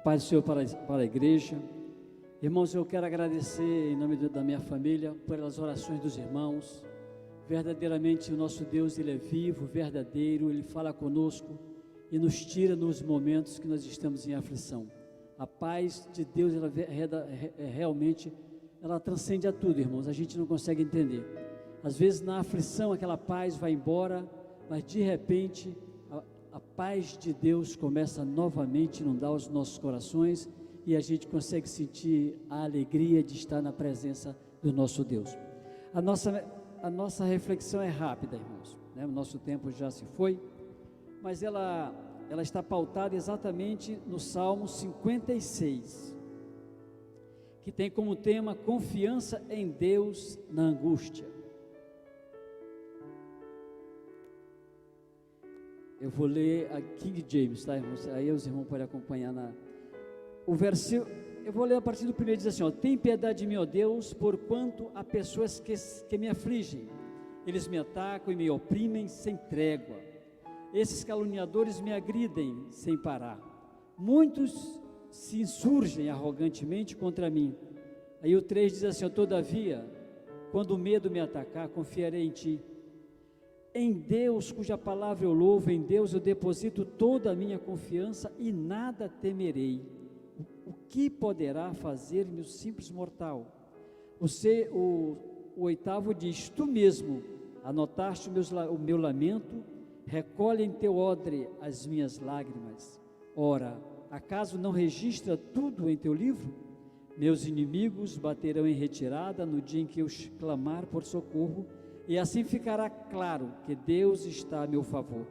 paz do Senhor para a igreja. Irmãos, eu quero agradecer em nome da minha família pelas orações dos irmãos. Verdadeiramente o nosso Deus, Ele é vivo, verdadeiro, Ele fala conosco e nos tira nos momentos que nós estamos em aflição. A paz de Deus, ela realmente, ela transcende a tudo, irmãos, a gente não consegue entender. Às vezes na aflição aquela paz vai embora, mas de repente a paz de Deus começa novamente a inundar os nossos corações e a gente consegue sentir a alegria de estar na presença do nosso Deus. A nossa reflexão é rápida, irmãos, né? O nosso tempo já se foi, mas ela está pautada exatamente no Salmo 56, que tem como tema confiança em Deus na angústia. Eu vou ler a King James, tá, irmãos? Aí os irmãos podem acompanhar o versículo. Eu vou ler a partir do primeiro, diz assim, ó: tem piedade de mim, ó Deus, porquanto há pessoas que me afligem, eles me atacam e me oprimem sem trégua, esses caluniadores me agridem sem parar, muitos se insurgem arrogantemente contra mim. Aí o 3 diz assim, ó: todavia, quando o medo me atacar, confiarei em ti. Em Deus, cuja palavra eu louvo, em Deus eu deposito toda a minha confiança e nada temerei. O que poderá fazer-me o simples mortal? O 8 diz, tu mesmo anotaste o meu lamento, recolhe em teu odre as minhas lágrimas. Ora, acaso não registra tudo em teu livro? Meus inimigos baterão em retirada no dia em que eu clamar por socorro, e assim ficará claro que Deus está a meu favor.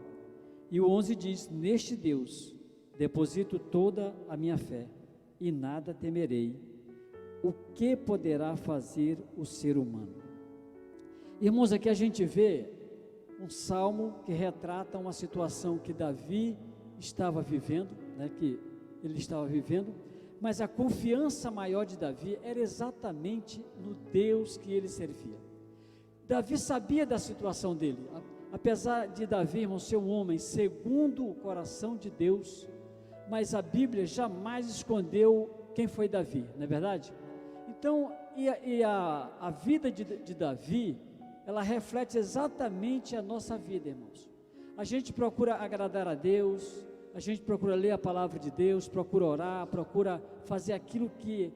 E o 11 diz, neste Deus deposito toda a minha fé, e nada temerei. O que poderá fazer o ser humano? Irmãos, aqui a gente vê um salmo que retrata uma situação que Davi estava vivendo, né, que ele estava vivendo, mas a confiança maior de Davi era exatamente no Deus que ele servia. Davi sabia da situação dele, apesar de Davi, irmão, ser um homem segundo o coração de Deus, mas a Bíblia jamais escondeu quem foi Davi, não é verdade? Então, a vida de Davi, ela reflete exatamente a nossa vida, irmãos. A gente procura agradar a Deus, a gente procura ler a palavra de Deus, procura orar, procura fazer aquilo que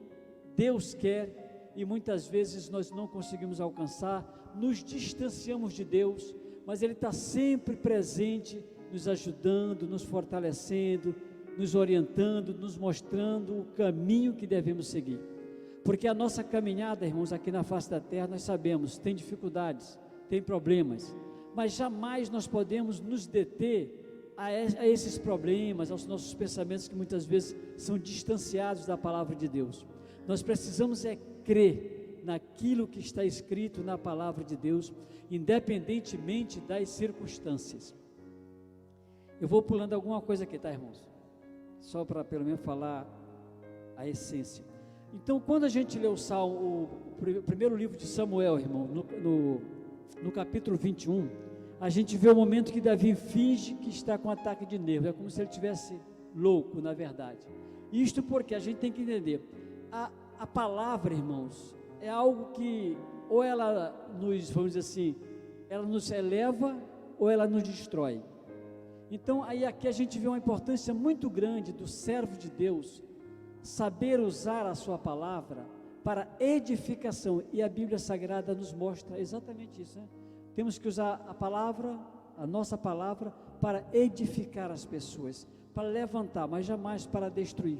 Deus quer, e muitas vezes nós não conseguimos alcançar, nos distanciamos de Deus, mas Ele está sempre presente, nos ajudando, nos fortalecendo, nos orientando, nos mostrando o caminho que devemos seguir. Porque a nossa caminhada, irmãos, aqui na face da terra, nós sabemos, tem dificuldades, tem problemas, mas jamais nós podemos nos deter a esses problemas, aos nossos pensamentos que muitas vezes são distanciados da palavra de Deus. Nós precisamos crer naquilo que está escrito na palavra de Deus, independentemente das circunstâncias. Eu vou pulando alguma coisa aqui, tá, irmãos? Só para pelo menos falar a essência. Então, quando a gente lê o Salmo, o primeiro livro de Samuel, irmão, no capítulo 21, a gente vê o momento que Davi finge que está com um ataque de nervo, é como se ele estivesse louco, na verdade. Isto porque a gente tem que entender, a palavra, irmãos, é algo que, ou ela nos, vamos dizer assim, ela nos eleva, ou ela nos destrói. Então, aí aqui a gente vê uma importância muito grande do servo de Deus, saber usar a sua palavra para edificação, e a Bíblia Sagrada nos mostra exatamente isso, né? Temos que usar a palavra, a nossa palavra, para edificar as pessoas, para levantar, mas jamais para destruir.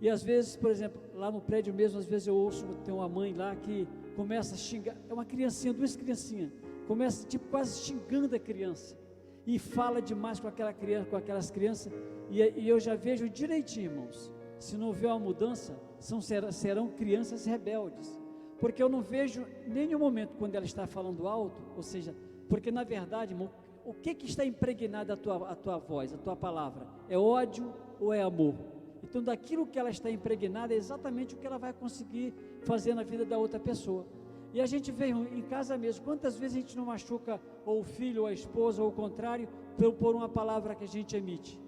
E às vezes, por exemplo, lá no prédio mesmo, às vezes eu ouço, tem uma mãe lá que começa a xingar, é uma criancinha, duas criancinhas, começa tipo quase xingando a criança, e fala demais com aquela criança, com aquelas crianças, e eu já vejo direitinho, irmãos, se não houver uma mudança, serão crianças rebeldes, porque eu não vejo nenhum momento quando ela está falando alto, ou seja, porque na verdade, irmão, o que está impregnado a tua voz, a tua palavra, é ódio ou é amor? Então daquilo que ela está impregnada é exatamente o que ela vai conseguir fazer na vida da outra pessoa. E a gente vê em casa mesmo, quantas vezes a gente não machuca ou o filho, ou a esposa, ou o contrário, por uma palavra que a gente emite,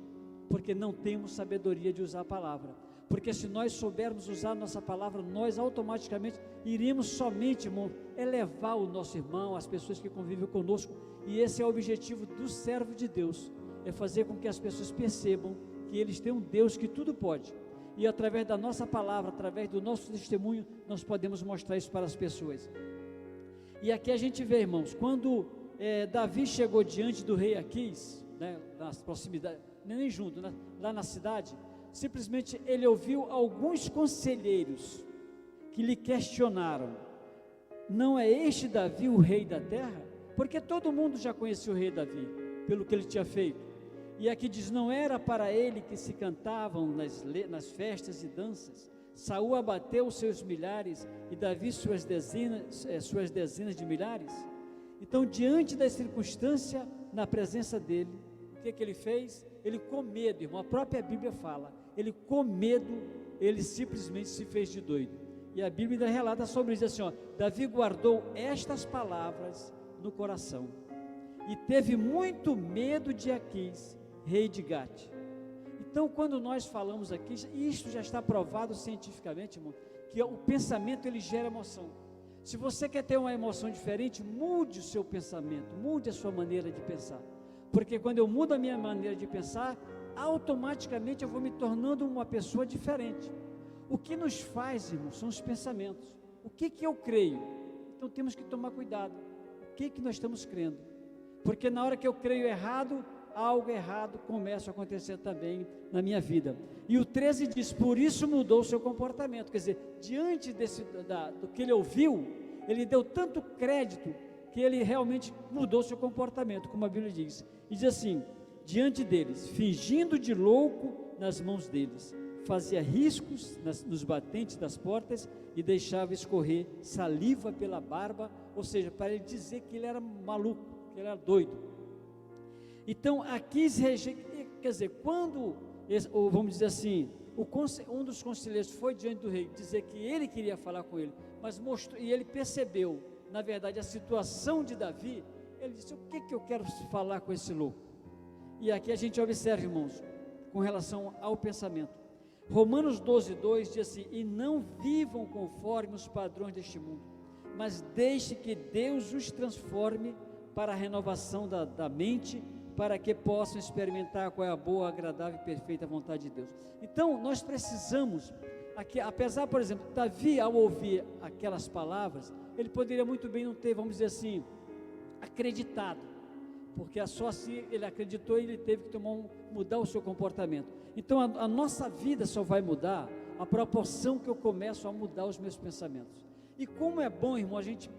porque não temos sabedoria de usar a palavra. porque se nós soubermos usar a nossa palavra, nós automaticamente iríamos somente, irmão, elevar o nosso irmão, as pessoas que convivem conosco, e esse é o objetivo do servo de Deus, é fazer com que as pessoas percebam que eles têm um Deus que tudo pode, e através da nossa palavra, através do nosso testemunho, nós podemos mostrar isso para as pessoas. E aqui a gente vê, irmãos, quando Davi chegou diante do rei Aquis, né, nas proximidades, nem junto, né, lá na cidade, simplesmente ele ouviu alguns conselheiros que lhe questionaram: não é este Davi o rei da terra? Porque todo mundo já conhecia o rei Davi, pelo que ele tinha feito. E aqui diz: não era para ele que se cantavam nas festas e danças? Saul abateu os seus milhares e Davi suas dezenas de milhares? Então, diante da circunstância, na presença dele, o que ele fez? Ele, com medo, irmão, a própria Bíblia fala, ele com medo, ele simplesmente se fez de doido. E a Bíblia ainda relata sobre isso, assim, Davi guardou estas palavras no coração e teve muito medo de Aquis, rei de Gate. Então, quando nós falamos aqui, isto já está provado cientificamente, irmão, que o pensamento ele gera emoção. Se você quer ter uma emoção diferente, mude o seu pensamento, mude a sua maneira de pensar, porque quando eu mudo a minha maneira de pensar, automaticamente eu vou me tornando uma pessoa diferente. O que nos faz, irmão, são os pensamentos. O que eu creio? Então temos que tomar cuidado. O que nós estamos crendo? Porque na hora que eu creio errado, algo errado começa a acontecer também na minha vida. E o 13 diz: por isso mudou o seu comportamento. Quer dizer, diante do que ele ouviu, ele deu tanto crédito que ele realmente mudou o seu comportamento, como a Bíblia diz. E diz assim: diante deles, fingindo de louco nas mãos deles, fazia riscos nos batentes das portas e deixava escorrer saliva pela barba, ou seja, para ele dizer que ele era maluco, que ele era doido. Então, aqui quer dizer, quando, vamos dizer assim, um dos conselheiros foi diante do rei dizer que ele queria falar com ele, mas mostrou, e ele percebeu, na verdade, a situação de Davi, ele disse: o que eu quero falar com esse louco? E aqui a gente observa, irmãos, com relação ao pensamento. Romanos 12:2 diz assim: e não vivam conforme os padrões deste mundo, mas deixe que Deus os transforme para a renovação da mente, para que possam experimentar qual é a boa, agradável e perfeita vontade de Deus. Então, nós precisamos, aqui, apesar, por exemplo, Davi, ao ouvir aquelas palavras, ele poderia muito bem não ter, vamos dizer assim, acreditado, porque só assim ele acreditou e ele teve que mudar o seu comportamento. Então, a nossa vida só vai mudar a proporção que eu começo a mudar os meus pensamentos. E como é bom, irmão, a gente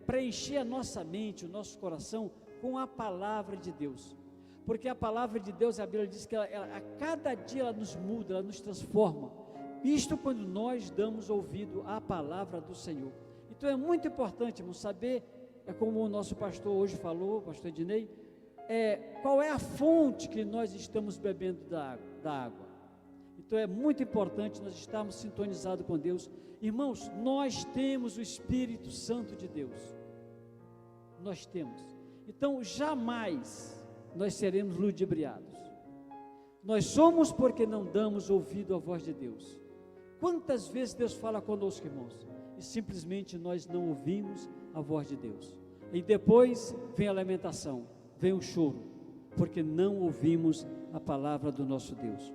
preencher a nossa mente, o nosso coração com a palavra de Deus, porque a palavra de Deus, a Bíblia diz que a cada dia ela nos muda, ela nos transforma, isto quando nós damos ouvido à palavra do Senhor. Então é muito importante, irmão, saber, como o nosso pastor hoje falou, o pastor Ednei, qual é a fonte que nós estamos bebendo da água. Então é muito importante nós estarmos sintonizados com Deus. Irmãos, nós temos o Espírito Santo de Deus, nós temos. Então jamais nós seremos ludibriados. Nós somos porque não damos ouvido à voz de Deus. Quantas vezes Deus fala conosco, irmãos, e simplesmente nós não ouvimos a voz de Deus, e depois vem a lamentação, vem o choro, porque não ouvimos a palavra do nosso Deus.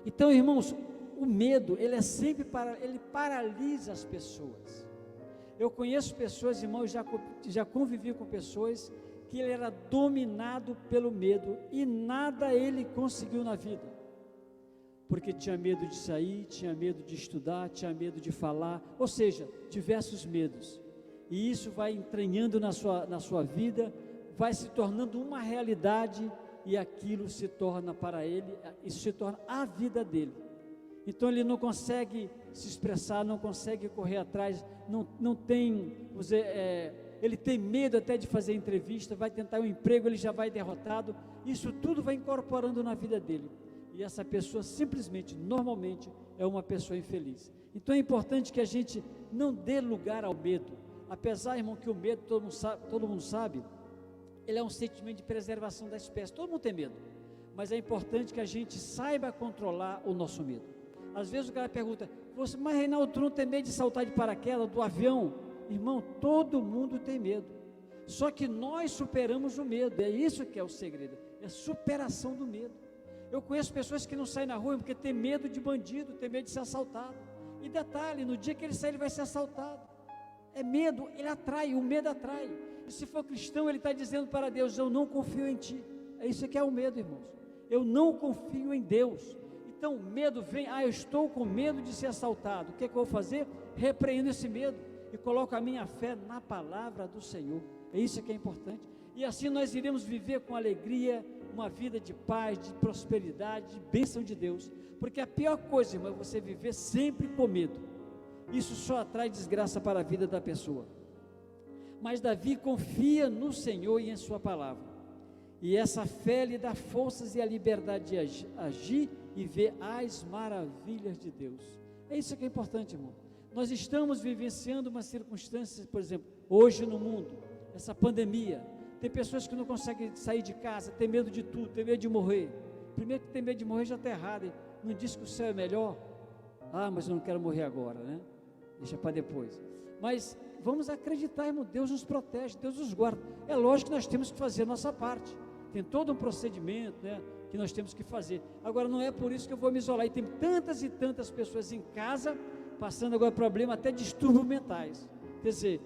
Então, irmãos, o medo, ele ele paralisa as pessoas. Eu conheço pessoas, irmãos, já convivi com pessoas que ele era dominado pelo medo e nada ele conseguiu na vida, porque tinha medo de sair, tinha medo de estudar, tinha medo de falar, ou seja, diversos medos, e isso vai entranhando na sua vida, vai se tornando uma realidade, e aquilo se torna para ele, isso se torna a vida dele. Então ele não consegue se expressar, não consegue correr atrás, não tem, ele tem medo até de fazer entrevista, vai tentar um emprego, ele já vai derrotado. Isso tudo vai incorporando na vida dele, e essa pessoa simplesmente, normalmente, é uma pessoa infeliz. Então é importante que a gente não dê lugar ao medo, apesar, irmão, que o medo, todo mundo sabe, ele é um sentimento de preservação da espécie, todo mundo tem medo, mas é importante que a gente saiba controlar o nosso medo. Às vezes o cara pergunta, mas Reinaldo, tu não tem medo de saltar de paraquedas, do avião? Irmão, todo mundo tem medo, só que nós superamos o medo, é isso que é o segredo, é a superação do medo. Eu conheço pessoas que não saem na rua porque tem medo de bandido, tem medo de ser assaltado, e detalhe, no dia que ele sair ele vai ser assaltado, é medo, ele atrai, o medo atrai, e se for cristão ele está dizendo para Deus, eu não confio em ti, é isso que é o medo, irmãos, eu não confio em Deus. Então o medo vem, eu estou com medo de ser assaltado, o que é que eu vou fazer? Repreendo esse medo, e coloco a minha fé na palavra do Senhor, é isso que é importante, e assim nós iremos viver com alegria, uma vida de paz, de prosperidade, de bênção de Deus, porque a pior coisa, irmão, é você viver sempre com medo, isso só atrai desgraça para a vida da pessoa. Mas Davi confia no Senhor e em sua palavra, e essa fé lhe dá forças e a liberdade de agir e ver as maravilhas de Deus, é isso que é importante, irmão. Nós estamos vivenciando uma circunstância, por exemplo, hoje no mundo, essa pandemia, tem pessoas que não conseguem sair de casa, tem medo de tudo, tem medo de morrer. Primeiro que tem medo de morrer já está errado, hein? Não diz que o céu é melhor, mas eu não quero morrer agora, né? Deixa para depois. Mas vamos acreditar, irmão, Deus nos protege, Deus nos guarda. É lógico que nós temos que fazer a nossa parte, tem todo um procedimento, né, que nós temos que fazer. Agora não é por isso que eu vou me isolar, e tem tantas e tantas pessoas em casa, passando agora problema, até distúrbios mentais, quer dizer,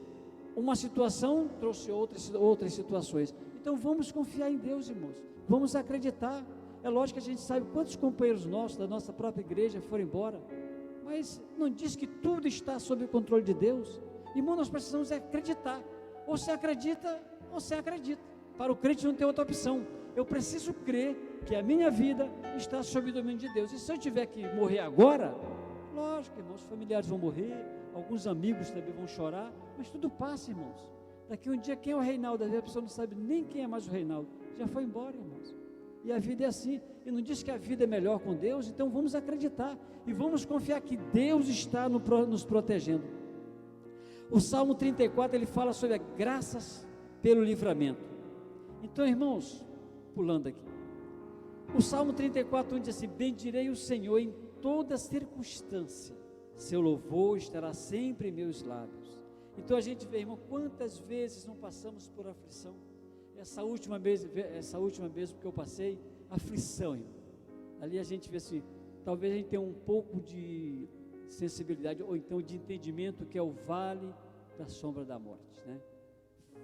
uma situação trouxe outras situações, então vamos confiar em Deus, irmãos, vamos acreditar. É lógico que a gente sabe quantos companheiros nossos, da nossa própria igreja, foram embora, mas não diz que tudo está sob o controle de Deus, irmão, nós precisamos acreditar, ou você acredita, ou você acredita, para o crente não tem outra opção, eu preciso crer que a minha vida está sob o domínio de Deus, e se eu tiver que morrer agora, lógico, irmãos, familiares vão morrer, alguns amigos também vão chorar, mas tudo passa, irmãos. Daqui um dia, quem é o Reinaldo? A pessoa não sabe nem quem é mais o Reinaldo, já foi embora, irmãos, e a vida é assim, e não diz que a vida é melhor com Deus, então vamos acreditar, e vamos confiar que Deus está nos protegendo. O Salmo 34, ele fala sobre graças pelo livramento. Então, irmãos, pulando aqui, o Salmo 34, diz assim, bendirei o Senhor em toda circunstância, seu louvor estará sempre em meus lábios. Então a gente vê, irmão, quantas vezes não passamos por aflição, essa última vez que eu passei, aflição, irmão. Ali a gente vê assim, talvez a gente tenha um pouco de sensibilidade, ou então de entendimento, que é o vale da sombra da morte, né?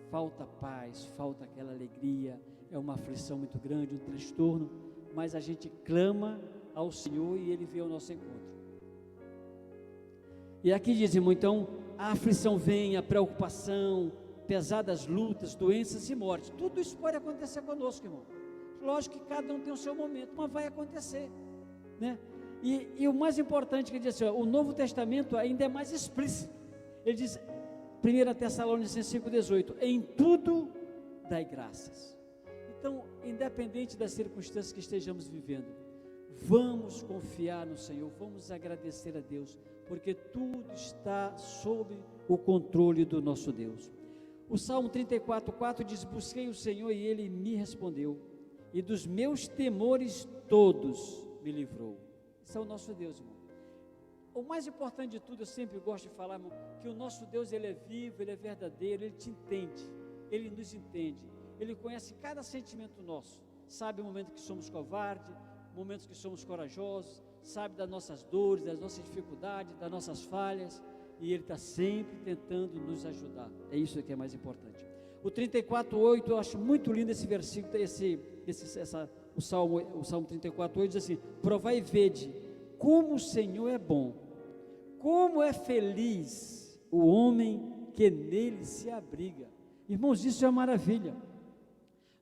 Falta paz, falta aquela alegria, é uma aflição muito grande, um transtorno, mas a gente clama ao Senhor e Ele veio ao nosso encontro. E aqui diz, irmão, então a aflição vem, a preocupação, pesadas lutas, doenças e mortes, tudo isso pode acontecer conosco, irmão. Lógico que cada um tem o seu momento, mas vai acontecer, né? E o mais importante que ele diz assim, o Novo Testamento ainda é mais explícito, ele diz, 1 Tessalonicenses 5,18, em tudo dai graças. Então, independente das circunstâncias que estejamos vivendo, vamos confiar no Senhor, vamos agradecer a Deus, porque tudo está sob o controle do nosso Deus. O Salmo 34,4 diz, busquei o Senhor e Ele me respondeu, e dos meus temores todos me livrou. Esse é o nosso Deus, irmão. O mais importante de tudo, eu sempre gosto de falar, irmão, que o nosso Deus, Ele é vivo, Ele é verdadeiro, Ele te entende, Ele nos entende, Ele conhece cada sentimento nosso, sabe o momento que somos covardes, momentos que somos corajosos, sabe das nossas dores, das nossas dificuldades, das nossas falhas, e Ele está sempre tentando nos ajudar, é isso que é mais importante. O 34,8, eu acho muito lindo esse versículo, o Salmo 34,8 diz assim, provai e vede, como o Senhor é bom, como é feliz o homem que nele se abriga. Irmãos, isso é uma maravilha,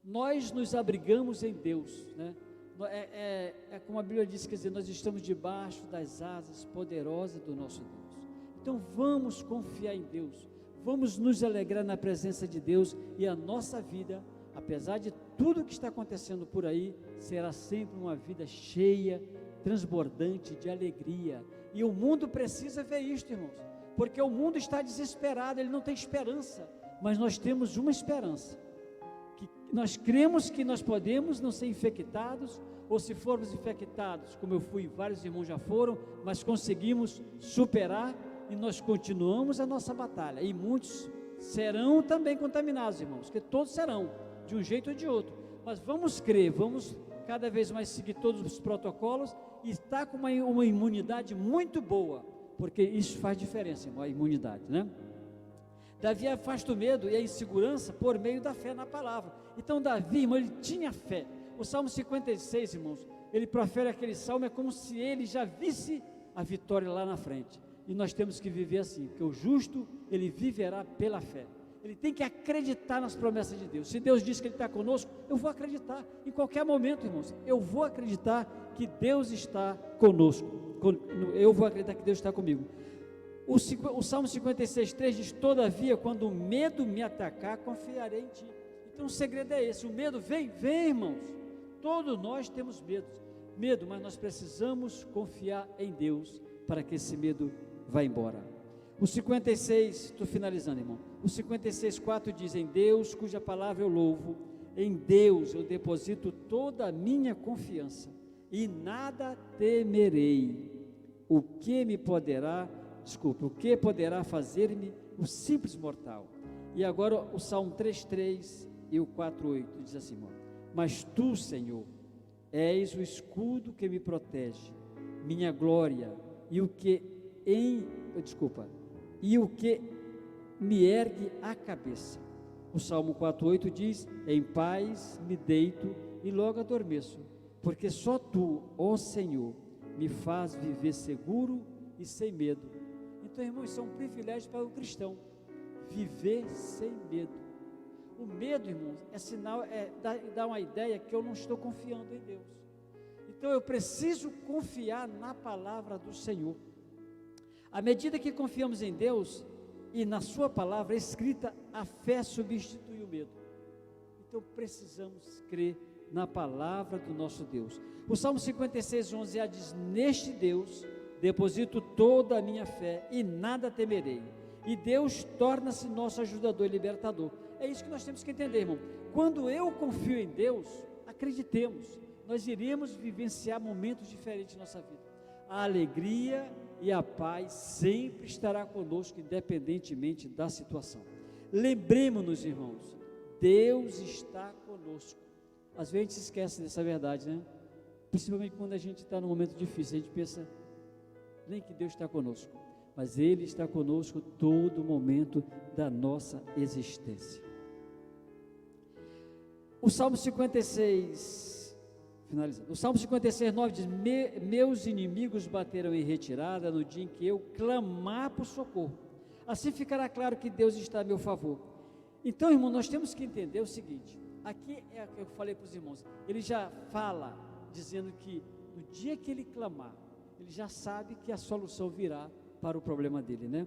nós nos abrigamos em Deus, né? É como a Bíblia diz, quer dizer, nós estamos debaixo das asas poderosas do nosso Deus. Então vamos confiar em Deus, vamos nos alegrar na presença de Deus, e a nossa vida, apesar de tudo que está acontecendo por aí, será sempre uma vida cheia, transbordante de alegria, e o mundo precisa ver isto, irmãos, porque o mundo está desesperado, ele não tem esperança, mas nós temos uma esperança, que nós cremos que nós podemos não ser infectados, ou se formos infectados, como eu fui, vários irmãos já foram, mas conseguimos superar e nós continuamos a nossa batalha, e muitos serão também contaminados, irmãos, que todos serão, de um jeito ou de outro, mas vamos crer, vamos cada vez mais seguir todos os protocolos e estar com uma imunidade muito boa, porque isso faz diferença, irmão, a imunidade, né? Davi afasta o medo e a insegurança por meio da fé na palavra. Então Davi, irmão, ele tinha fé. O Salmo 56, irmãos, ele profere aquele salmo, é como se ele já visse a vitória lá na frente, e nós temos que viver assim, porque o justo, ele viverá pela fé. Ele tem que acreditar nas promessas de Deus. Se Deus diz que Ele está conosco, eu vou acreditar, em qualquer momento, irmãos, eu vou acreditar que Deus está conosco, eu vou acreditar que Deus está comigo. O Salmo 56,3 diz: todavia, quando o medo me atacar, confiarei em Ti. Então o segredo é esse, o medo vem, irmãos, todos nós temos medo, mas nós precisamos confiar em Deus, para que esse medo vá embora. O 56, estou finalizando, irmão, o 56,4 diz: em Deus, cuja palavra eu louvo, em Deus eu deposito toda a minha confiança, e nada temerei. O que poderá fazer-me o simples mortal? E agora o Salmo 3,3 e o 4,8 diz assim, irmão: mas Tu, Senhor, és o escudo que me protege, minha glória, e o que me ergue a cabeça. O Salmo 4,8 diz: em paz me deito e logo adormeço, porque só Tu, ó Senhor, me faz viver seguro e sem medo. Então, irmãos, isso é um privilégio para o cristão, viver sem medo. O medo, irmãos, é sinal, dá uma ideia que eu não estou confiando em Deus. Então eu preciso confiar na palavra do Senhor. À medida que confiamos em Deus e na sua palavra escrita, a fé substitui o medo. Então precisamos crer na palavra do nosso Deus. O Salmo 56,11 diz: neste Deus deposito toda a minha fé e nada temerei. E Deus torna-se nosso ajudador e libertador. É isso que nós temos que entender, irmão. Quando eu confio em Deus, acreditemos, nós iremos vivenciar momentos diferentes na nossa vida. A alegria e a paz sempre estará conosco, independentemente da situação. Lembremos-nos, irmãos, Deus está conosco. Às vezes a gente se esquece dessa verdade, né? Principalmente quando a gente está num momento difícil, a gente pensa nem que Deus está conosco, mas Ele está conosco todo momento da nossa existência. O Salmo 56, finalizando, o Salmo 56,9 diz: meus inimigos bateram em retirada no dia em que eu clamar por socorro. Assim ficará claro que Deus está a meu favor. Então, irmão, nós temos que entender o seguinte, aqui é o que eu falei para os irmãos, ele já fala, dizendo que no dia que ele clamar, ele já sabe que a solução virá para o problema dele, né?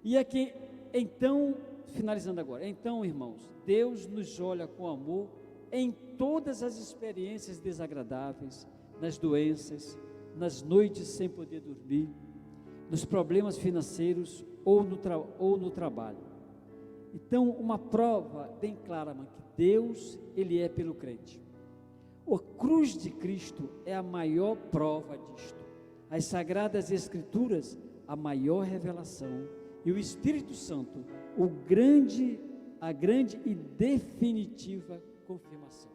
E aqui, então, finalizando agora, então, irmãos, Deus nos olha com amor em todas as experiências desagradáveis, nas doenças, nas noites sem poder dormir, nos problemas financeiros ou no trabalho. Então, uma prova bem clara, mano, que Deus, Ele é pelo crente. A cruz de Cristo é a maior prova disto. As Sagradas Escrituras, a maior revelação, e o Espírito Santo, a grande e definitiva confirmação.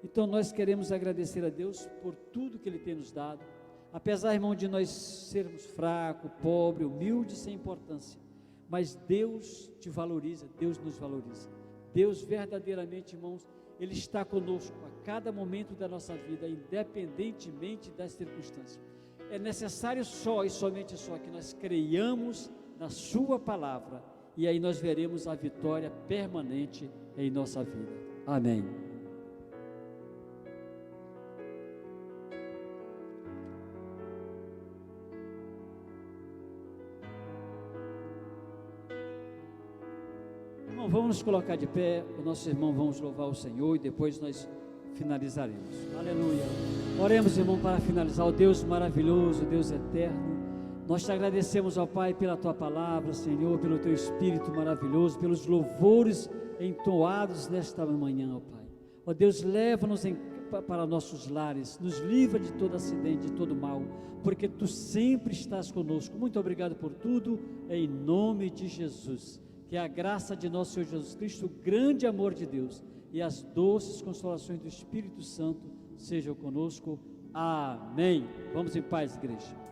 Então nós queremos agradecer a Deus por tudo que Ele tem nos dado, apesar, irmão, de nós sermos fracos, pobres, humildes, sem importância, mas Deus te valoriza, Deus nos valoriza. Deus verdadeiramente, irmãos, Ele está conosco a cada momento da nossa vida, independentemente das circunstâncias. É necessário só e somente só que nós creiamos na sua palavra, e aí nós veremos a vitória permanente em nossa vida. Amém. Irmão, vamos nos colocar de pé, o nosso irmão, vamos louvar o Senhor e depois nós finalizaremos. Aleluia. Oremos, irmão, para finalizar. O Deus maravilhoso, Deus eterno, nós te agradecemos, ó Pai, pela tua palavra, Senhor, pelo teu Espírito maravilhoso, pelos louvores entoados nesta manhã, ó Pai. Ó Deus, leva-nos para nossos lares, nos livra de todo acidente, de todo mal, porque Tu sempre estás conosco. Muito obrigado por tudo, em nome de Jesus. Que a graça de nosso Senhor Jesus Cristo, o grande amor de Deus e as doces consolações do Espírito Santo sejam conosco. Amém. Vamos em paz, igreja.